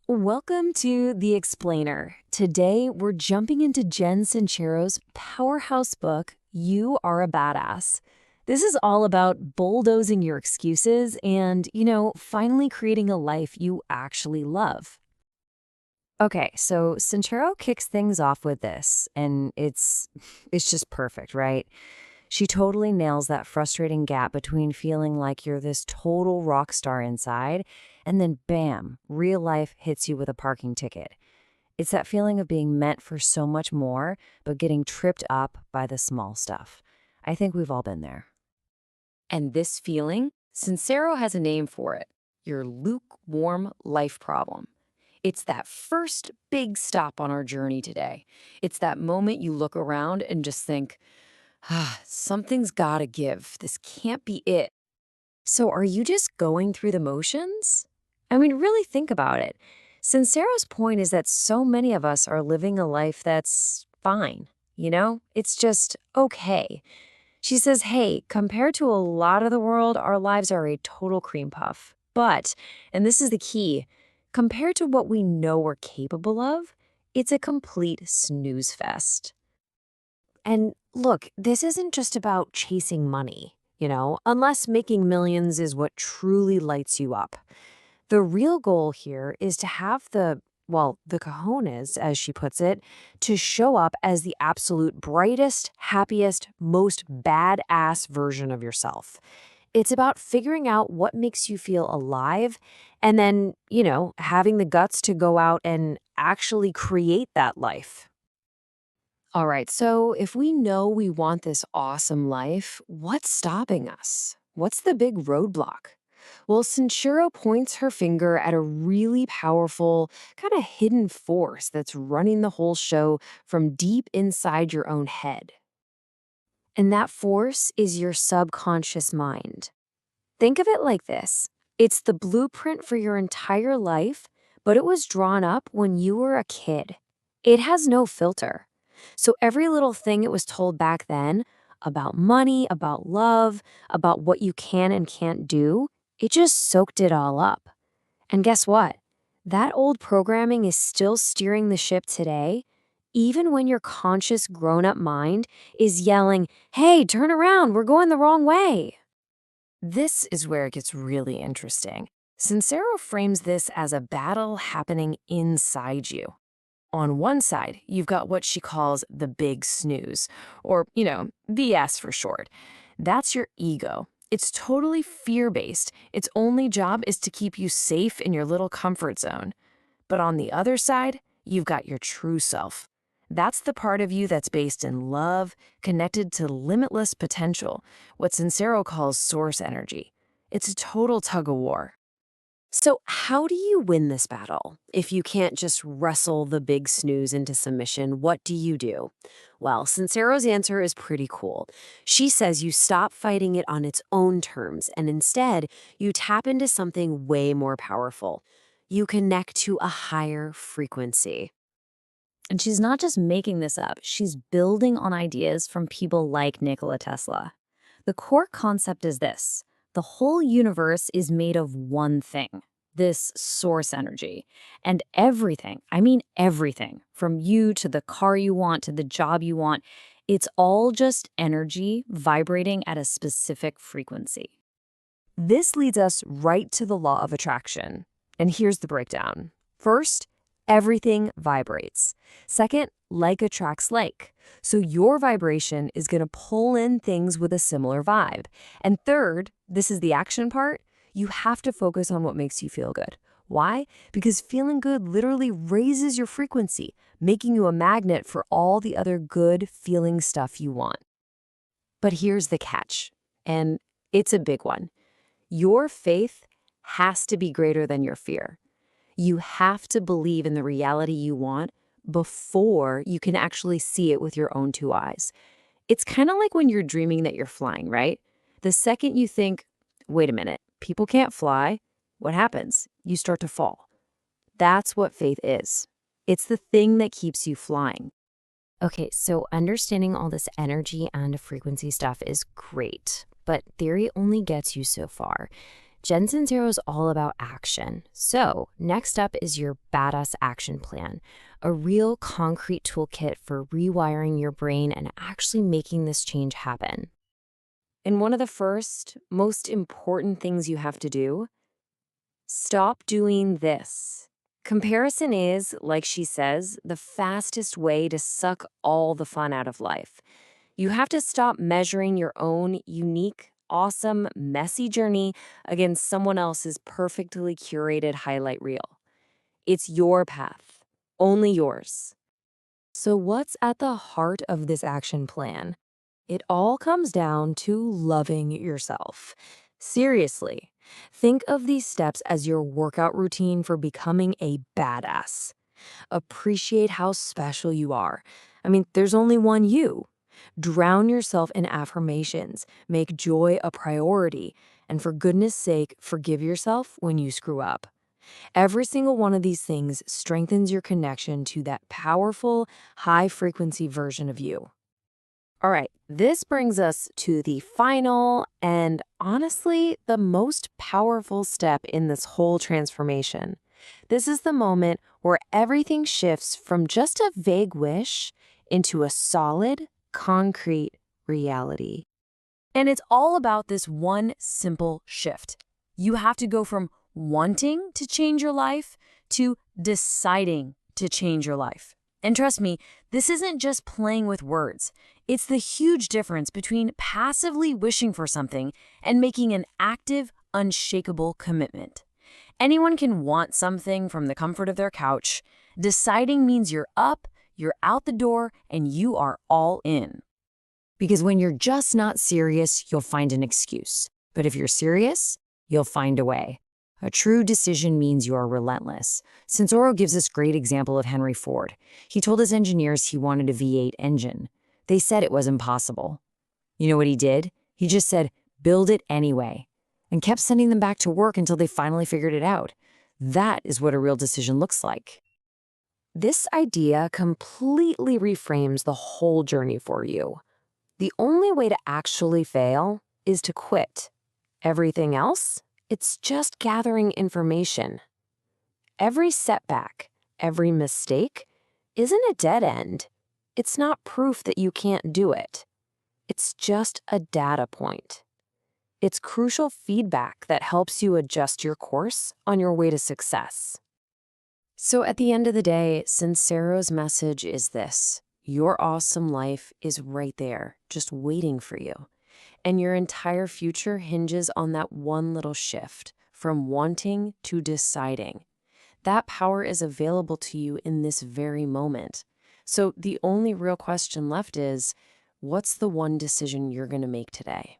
Welcome to The Explainer. Today, we're jumping into Jen Sincero's powerhouse book, You Are a Badass. This is all about bulldozing your excuses and, finally creating a life you actually love. Okay, so Sincero kicks things off with this, and it's just perfect, right? She totally nails that frustrating gap between feeling like you're this total rock star inside, and then bam, real life hits you with a parking ticket. It's that feeling of being meant for so much more, but getting tripped up by the small stuff. I think we've all been there. And this feeling, Sincero has a name for it, your lukewarm life problem. It's that first big stop on our journey today. It's that moment you look around and just think, something's gotta give. This can't be it. So, are you just going through the motions? I mean, really think about it. Sincero's point is that so many of us are living a life that's fine, It's just okay. She says, hey, compared to a lot of the world, our lives are a total cream puff. But, and this is the key, compared to what we know we're capable of, it's a complete snooze fest. And look, this isn't just about chasing money, unless making millions is what truly lights you up. The real goal here is to have the cojones, as she puts it, to show up as the absolute brightest, happiest, most badass version of yourself. It's about figuring out what makes you feel alive and then, having the guts to go out and actually create that life. All right, so if we know we want this awesome life, what's stopping us? What's the big roadblock? Well, Sinchiro points her finger at a really powerful, kind of hidden force that's running the whole show from deep inside your own head. And that force is your subconscious mind. Think of it like this. It's the blueprint for your entire life, but it was drawn up when you were a kid. It has no filter. So every little thing it was told back then about money, about love, about what you can and can't do, it just soaked it all up. And guess what? That old programming is still steering the ship today, even when your conscious grown up mind is yelling, hey, turn around, we're going the wrong way. This is where it gets really interesting. Sincero frames this as a battle happening inside you. On one side, you've got what she calls the big snooze, or, BS for short. That's your ego. It's totally fear-based. Its only job is to keep you safe in your little comfort zone. But on the other side, you've got your true self. That's the part of you that's based in love, connected to limitless potential, what Sincero calls source energy. It's a total tug of war. So, how do you win this battle? If you can't just wrestle the big snooze into submission, what do you do? Well, Sincero's answer is pretty cool. She says you stop fighting it on its own terms, and instead, you tap into something way more powerful. You connect to a higher frequency. And she's not just making this up, she's building on ideas from people like Nikola Tesla. The core concept is this: the whole universe is made of one thing, this source energy. And everything, I mean everything, from you to the car you want to the job you want, it's all just energy vibrating at a specific frequency. This leads us right to the law of attraction. And here's the breakdown. First, everything vibrates. Second, like attracts like. So your vibration is going to pull in things with a similar vibe. And third, this is the action part, you have to focus on what makes you feel good. Why? Because feeling good literally raises your frequency, making you a magnet for all the other good feeling stuff you want. But here's the catch, and it's a big one. Your faith has to be greater than your fear. You have to believe in the reality you want before you can actually see it with your own two eyes. It's kind of like when you're dreaming that you're flying, right? The second you think, wait a minute, people can't fly, what happens? You start to fall. That's what faith is. It's the thing that keeps you flying. Okay, so understanding all this energy and frequency stuff is great, but theory only gets you so far. Jensen Zero is all about action. So, next up is your Badass Action Plan, a real concrete toolkit for rewiring your brain and actually making this change happen. And one of the first, most important things you have to do, stop doing this. Comparison is, like she says, the fastest way to suck all the fun out of life. You have to stop measuring your own unique, awesome, messy journey against someone else's perfectly curated highlight reel. It's your path, only yours. So, what's at the heart of this action plan? It all comes down to loving yourself. Seriously, think of these steps as your workout routine for becoming a badass. Appreciate how special you are. I mean, there's only one you. Drown yourself in affirmations, make joy a priority, and for goodness sake, forgive yourself when you screw up. Every single one of these things strengthens your connection to that powerful, high frequency version of you. All right, this brings us to the final and honestly the most powerful step in this whole transformation. This is the moment where everything shifts from just a vague wish into a solid, concrete reality. And it's all about this one simple shift. You have to go from wanting to change your life to deciding to change your life. And trust me, this isn't just playing with words. It's the huge difference between passively wishing for something and making an active, unshakable commitment. Anyone can want something from the comfort of their couch. Deciding means you're up, you're out the door, and you are all in. Because when you're just not serious, you'll find an excuse. But if you're serious, you'll find a way. A true decision means you are relentless. Sensoro gives this great example of Henry Ford. He told his engineers he wanted a V8 engine. They said it was impossible. You know what he did? He just said, build it anyway, and kept sending them back to work until they finally figured it out. That is what a real decision looks like. This idea completely reframes the whole journey for you. The only way to actually fail is to quit. Everything else, it's just gathering information. Every setback, every mistake, isn't a dead end. It's not proof that you can't do it. It's just a data point. It's crucial feedback that helps you adjust your course on your way to success. So at the end of the day, Sincero's message is this: your awesome life is right there, just waiting for you. And your entire future hinges on that one little shift from wanting to deciding. That power is available to you in this very moment. So the only real question left is, what's the one decision you're going to make today?